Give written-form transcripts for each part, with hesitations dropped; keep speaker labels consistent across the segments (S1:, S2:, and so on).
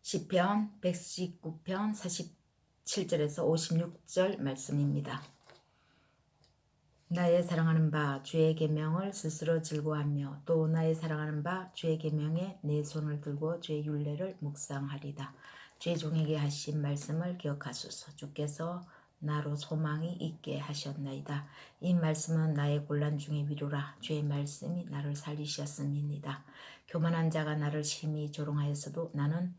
S1: 시편 119편 47절에서 56절 말씀입니다. 나의 사랑하는 바 주의 계명을 스스로 즐거워하며 또 나의 사랑하는 바 주의 계명에 내 손을 들고 주의 율례를 묵상하리다. 주의 종에게 하신 말씀을 기억하소서. 주께서 나로 소망이 있게 하셨나이다. 이 말씀은 나의 곤란 중의 위로라. 주의 말씀이 나를 살리셨음이니이다. 교만한 자가 나를 심히 조롱하였어도 나는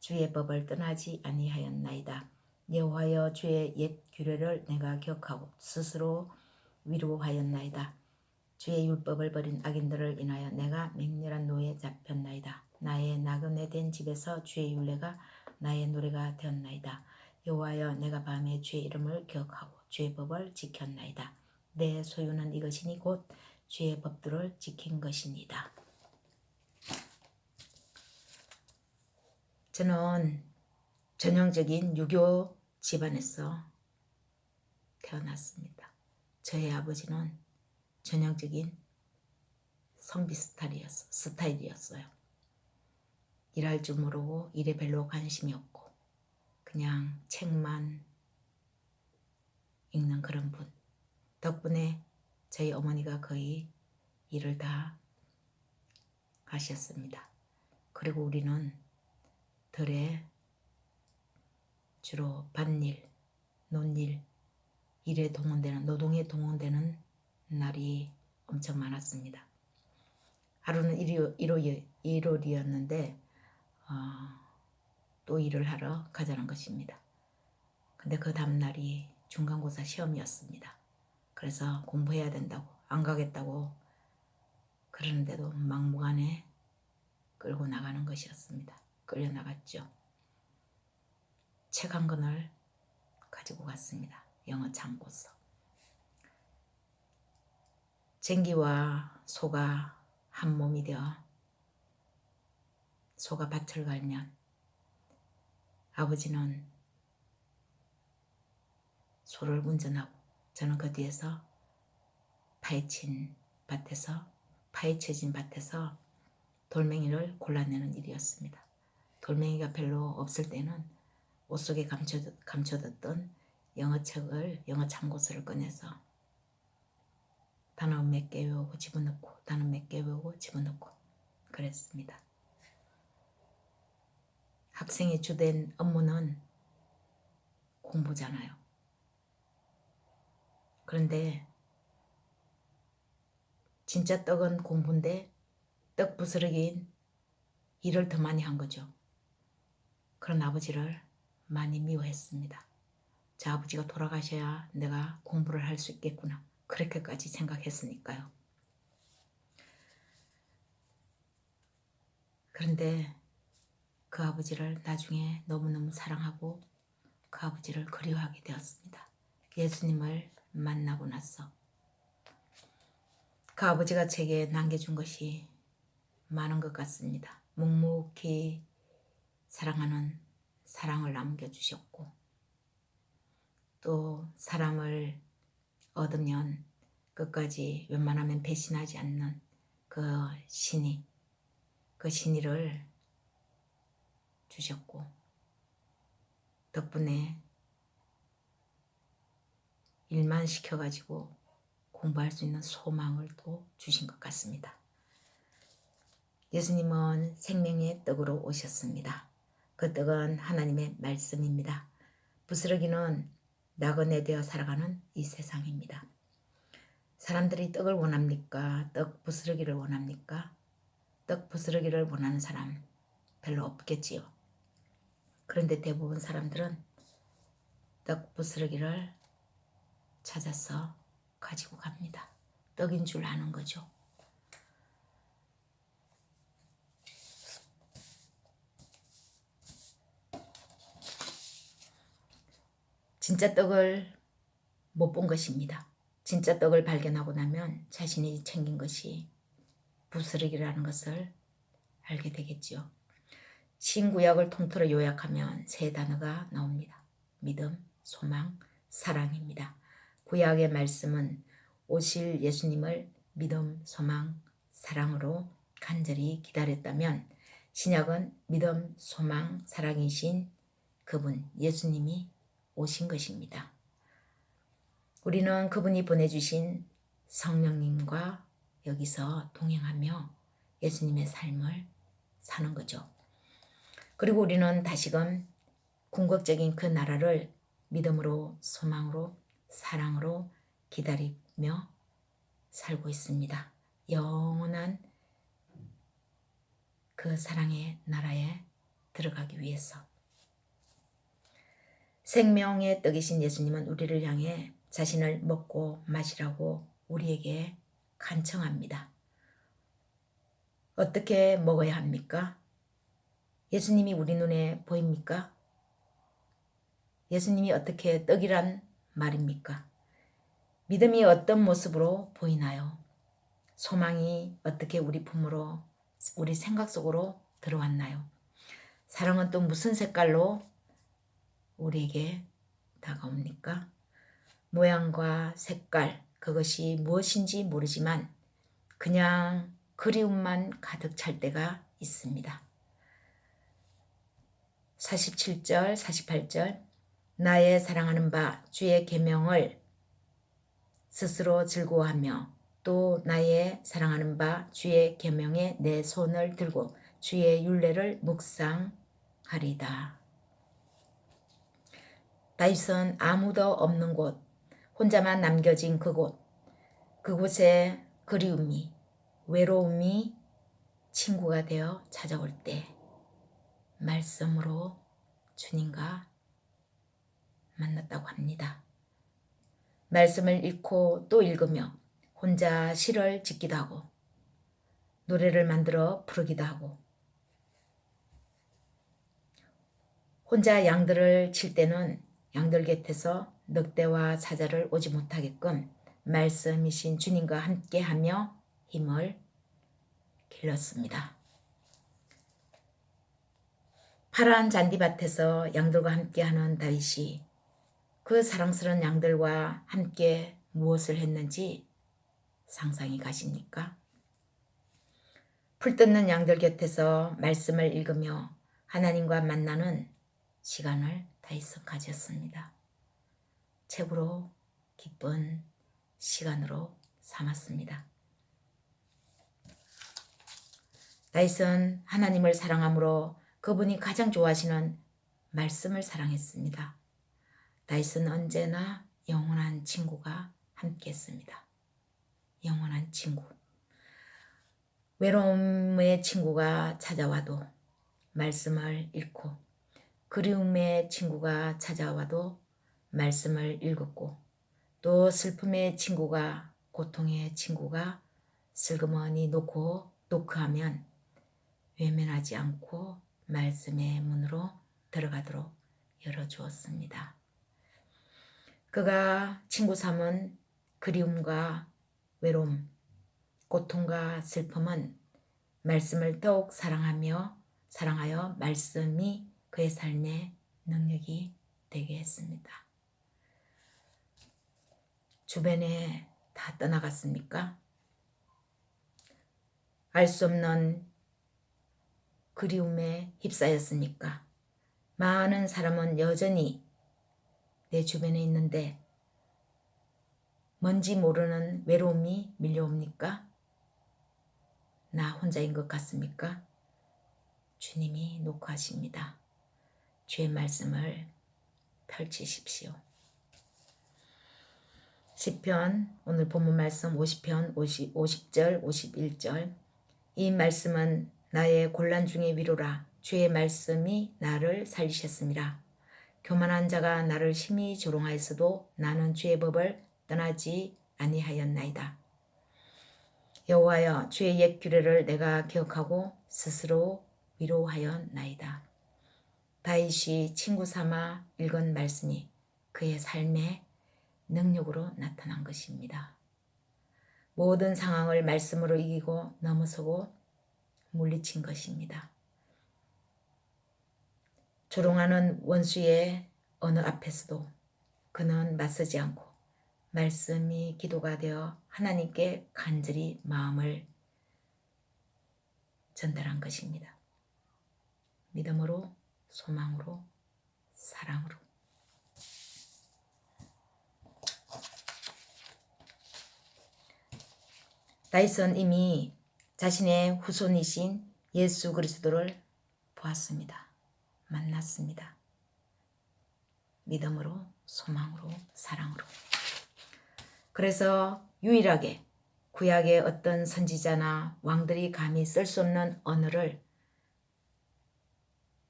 S1: 주의 법을 떠나지 아니하였나이다. 여호와여 주의 옛 규례를 내가 기억하고 스스로 위로하였나이다. 주의 율법을 버린 악인들을 인하여 내가 맹렬한 노에 잡혔나이다. 나의 나그네 된 집에서 주의 율례가 나의 노래가 되었나이다. 여호와여 내가 밤에 주의 이름을 기억하고 주의 법을 지켰나이다. 내 소유는 이것이니 곧 주의 법들을 지킨 것이니이다. 저는 전형적인 유교 집안에서 태어났습니다. 저희 아버지는 전형적인 성비 스타일이었어요. 일할 줄 모르고 일에 별로 관심이 없고 그냥 책만 읽는 그런 분. 덕분에 저희 어머니가 거의 일을 다 하셨습니다. 그리고 우리는 덜에 주로 밭일, 논일, 일에 동원되는, 노동에 동원되는 날이 엄청 많았습니다. 하루는 일요일이었는데 또 일을 하러 가자는 것입니다. 근데 그 다음날이 중간고사 시험이었습니다. 그래서 공부해야 된다고 안 가겠다고 그러는데도 막무가내 끌고 나가는 것이었습니다. 끌려 나갔죠. 책 한 권을 가지고 갔습니다. 영어 참고서. 쟁기와 소가 한 몸이 되어 소가 밭을 갈면 아버지는 소를 운전하고 저는 그 뒤에서 파헤쳐진 밭에서 돌멩이를 골라내는 일이었습니다. 돌멩이가 별로 없을 때는 옷 속에 감춰뒀던 영어 참고서를 꺼내서 단어 몇 개 외우고 집어넣고 단어 몇 개 외우고 집어넣고 그랬습니다. 학생의 주된 업무는 공부잖아요. 그런데 진짜 떡은 공부인데 떡 부스러기인 일을 더 많이 한 거죠. 그런 아버지를 많이 미워했습니다. 저 아버지가 돌아가셔야 내가 공부를 할 수 있겠구나. 그렇게까지 생각했으니까요. 그런데 그 아버지를 나중에 너무너무 사랑하고 그 아버지를 그리워하게 되었습니다. 예수님을 만나고 나서 그 아버지가 제게 남겨준 것이 많은 것 같습니다. 묵묵히 사랑하는 사랑을 남겨주셨고 또 사람을 얻으면 끝까지 웬만하면 배신하지 않는 그 신의를 주셨고 덕분에 일만 시켜가지고 공부할 수 있는 소망을 또 주신 것 같습니다. 예수님은 생명의 떡으로 오셨습니다. 그 떡은 하나님의 말씀입니다. 부스러기는 나그네 되어 살아가는 이 세상입니다. 사람들이 떡을 원합니까? 떡 부스러기를 원합니까? 떡 부스러기를 원하는 사람 별로 없겠지요. 그런데 대부분 사람들은 떡 부스러기를 찾아서 가지고 갑니다. 떡인 줄 아는 거죠. 진짜 떡을 못 본 것입니다. 진짜 떡을 발견하고 나면 자신이 챙긴 것이 부스러기라는 것을 알게 되겠지요. 신구약을 통틀어 요약하면 세 단어가 나옵니다. 믿음, 소망, 사랑입니다. 구약의 말씀은 오실 예수님을 믿음, 소망, 사랑으로 간절히 기다렸다면 신약은 믿음, 소망, 사랑이신 그분 예수님이 오신 것입니다. 우리는 그분이 보내주신 성령님과 여기서 동행하며 예수님의 삶을 사는 거죠. 그리고 우리는 다시금 궁극적인 그 나라를 믿음으로, 소망으로, 사랑으로 기다리며 살고 있습니다. 영원한 그 사랑의 나라에 들어가기 위해서. 생명의 떡이신 예수님은 우리를 향해 자신을 먹고 마시라고 우리에게 간청합니다. 어떻게 먹어야 합니까? 예수님이 우리 눈에 보입니까? 예수님이 어떻게 떡이란 말입니까? 믿음이 어떤 모습으로 보이나요? 소망이 어떻게 우리 품으로, 우리 생각 속으로 들어왔나요? 사랑은 또 무슨 색깔로 우리에게 다가옵니까? 모양과 색깔, 그것이 무엇인지 모르지만 그냥 그리움만 가득 찰 때가 있습니다. 47절, 48절 나의 사랑하는 바 주의 계명을 스스로 즐거워하며 또 나의 사랑하는 바 주의 계명에 내 손을 들고 주의 율례를 묵상하리다. 다윗은 아무도 없는 곳, 혼자만 남겨진 그곳에 그리움이, 외로움이 친구가 되어 찾아올 때 말씀으로 주님과 만났다고 합니다. 말씀을 읽고 또 읽으며 혼자 시를 짓기도 하고 노래를 만들어 부르기도 하고 혼자 양들을 칠 때는 양들 곁에서 늑대와 사자를 오지 못하게끔 말씀이신 주님과 함께하며 힘을 길렀습니다. 파란 잔디밭에서 양들과 함께하는 다윗이 그 사랑스러운 양들과 함께 무엇을 했는지 상상이 가십니까? 풀 뜯는 양들 곁에서 말씀을 읽으며 하나님과 만나는 시간을 다윗은 가졌습니다. 최고로 기쁜 시간으로 삼았습니다. 다윗은 하나님을 사랑함으로 그분이 가장 좋아하시는 말씀을 사랑했습니다. 다윗은 언제나 영원한 친구가 함께했습니다. 영원한 친구. 외로움의 친구가 찾아와도 말씀을 읽고 그리움의 친구가 찾아와도 말씀을 읽었고 또 슬픔의 친구가 고통의 친구가 슬그머니 노크하면 외면하지 않고 말씀의 문으로 들어가도록 열어주었습니다. 그가 친구 삼은 그리움과 외로움, 고통과 슬픔은 말씀을 더욱 사랑하여 말씀이 그의 삶의 능력이 되게 했습니다. 주변에 다 떠나갔습니까? 알 수 없는 그리움에 휩싸였습니까? 많은 사람은 여전히 내 주변에 있는데 뭔지 모르는 외로움이 밀려옵니까? 나 혼자인 것 같습니까? 주님이 녹화하십니다. 주의 말씀을 펼치십시오. 시편 오늘 본문 말씀 50편 50절 51절 이 말씀은 나의 곤란 중의 위로라. 주의 말씀이 나를 살리셨음이라. 교만한 자가 나를 심히 조롱하였어도 나는 주의 법을 떠나지 아니하였나이다. 여호와여 주의 옛 규례를 내가 기억하고 스스로 위로하였나이다. 다윗이 친구 삼아 읽은 말씀이 그의 삶의 능력으로 나타난 것입니다. 모든 상황을 말씀으로 이기고 넘어서고 물리친 것입니다. 조롱하는 원수의 어느 앞에서도 그는 맞서지 않고 말씀이 기도가 되어 하나님께 간절히 마음을 전달한 것입니다. 믿음으로, 소망으로, 사랑으로. 다윗은 이미 자신의 후손이신 예수 그리스도를 보았습니다. 만났습니다. 믿음으로, 소망으로, 사랑으로. 그래서 유일하게 구약의 어떤 선지자나 왕들이 감히 쓸 수 없는 언어를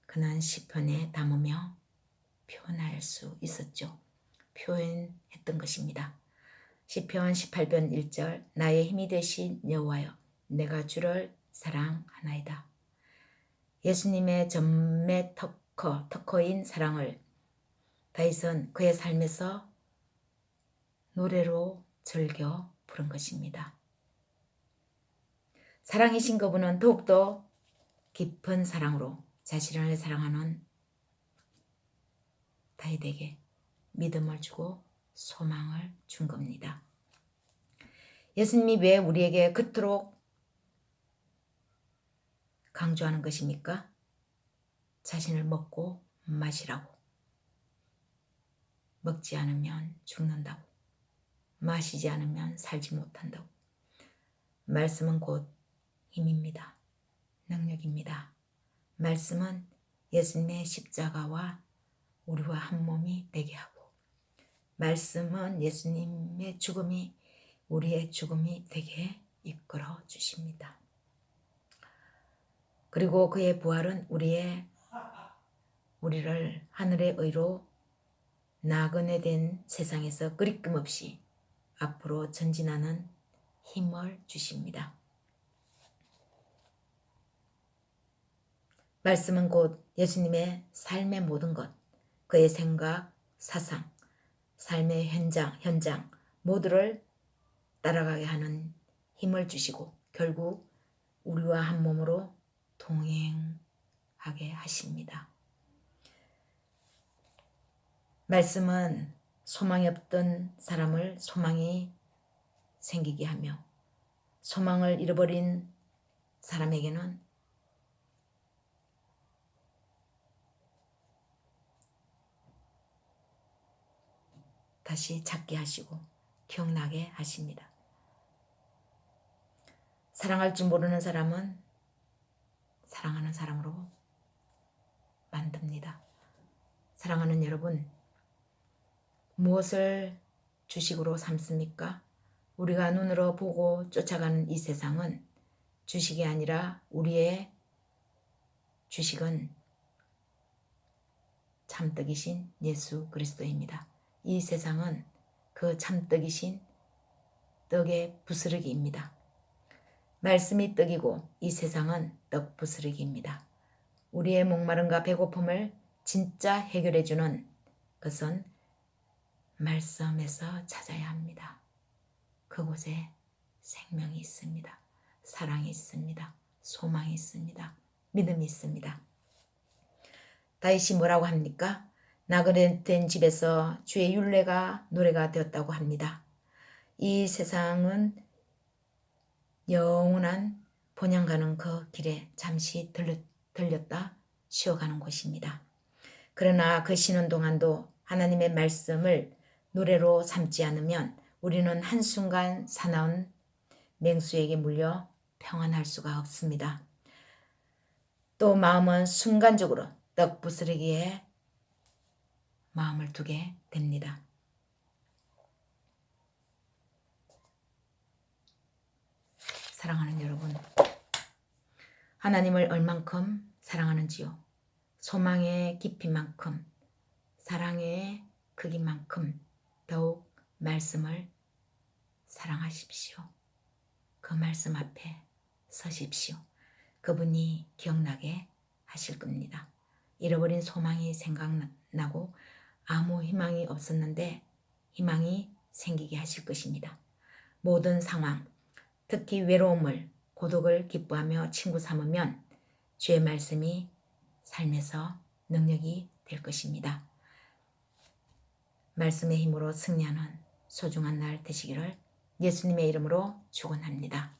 S1: 그는 시편에 담으며 표현할 수 있었죠. 표현했던 것입니다. 시편 18편 1절 나의 힘이 되신 여호와여 내가 주를 사랑하나이다. 예수님의 전매 특허인 사랑을 다윗은 그의 삶에서 노래로 즐겨 부른 것입니다. 사랑이신 그분은 더욱더 깊은 사랑으로 자신을 사랑하는 다윗에게 믿음을 주고 소망을 준 겁니다. 예수님이 왜 우리에게 그토록 강조하는 것입니까? 자신을 먹고 마시라고. 먹지 않으면 죽는다고. 마시지 않으면 살지 못한다고. 말씀은 곧 힘입니다. 능력입니다. 말씀은 예수님의 십자가와 우리와 한 몸이 되게 하고 말씀은 예수님의 죽음이 우리의 죽음이 되게 이끌어 주십니다. 그리고 그의 부활은 우리를 하늘의 의로 나그네 된 세상에서 끄리낌 없이 앞으로 전진하는 힘을 주십니다. 말씀은 곧 예수님의 삶의 모든 것, 그의 생각, 사상, 삶의 현장 모두를 따라가게 하는 힘을 주시고 결국 우리와 한 몸으로 동행하게 하십니다. 말씀은 소망이 없던 사람을 소망이 생기게 하며 소망을 잃어버린 사람에게는 다시 찾게 하시고 기억나게 하십니다. 사랑할 줄 모르는 사람은 사랑하는 사람으로 만듭니다. 사랑하는 여러분, 무엇을 주식으로 삼습니까? 우리가 눈으로 보고 쫓아가는 이 세상은 주식이 아니라 우리의 주식은 참떡이신 예수 그리스도입니다. 이 세상은 그 참떡이신 떡의 부스러기입니다. 말씀이 떡이고 이 세상은 떡 부스러기입니다. 우리의 목마름과 배고픔을 진짜 해결해주는 것은 말씀에서 찾아야 합니다. 그곳에 생명이 있습니다. 사랑이 있습니다. 소망이 있습니다. 믿음이 있습니다. 다윗이 뭐라고 합니까? 나그네 된 집에서 주의 율례가 노래가 되었다고 합니다. 이 세상은 영원한 본향 가는 그 길에 잠시 들렸다 쉬어가는 곳입니다. 그러나 그 쉬는 동안도 하나님의 말씀을 노래로 삼지 않으면 우리는 한순간 사나운 맹수에게 물려 평안할 수가 없습니다. 또 마음은 순간적으로 떡 부스러기에 마음을 두게 됩니다. 사랑하는 여러분, 하나님을 얼만큼 사랑하는지요? 소망의 깊이만큼, 사랑의 크기만큼 더욱 말씀을 사랑하십시오. 그 말씀 앞에 서십시오. 그분이 기억나게 하실 겁니다. 잃어버린 소망이 생각나고 아무 희망이 없었는데 희망이 생기게 하실 것입니다. 모든 상황, 특히 외로움을, 고독을 기뻐하며 친구 삼으면 주의 말씀이 삶에서 능력이 될 것입니다. 말씀의 힘으로 승리하는 소중한 날 되시기를 예수님의 이름으로 축원합니다.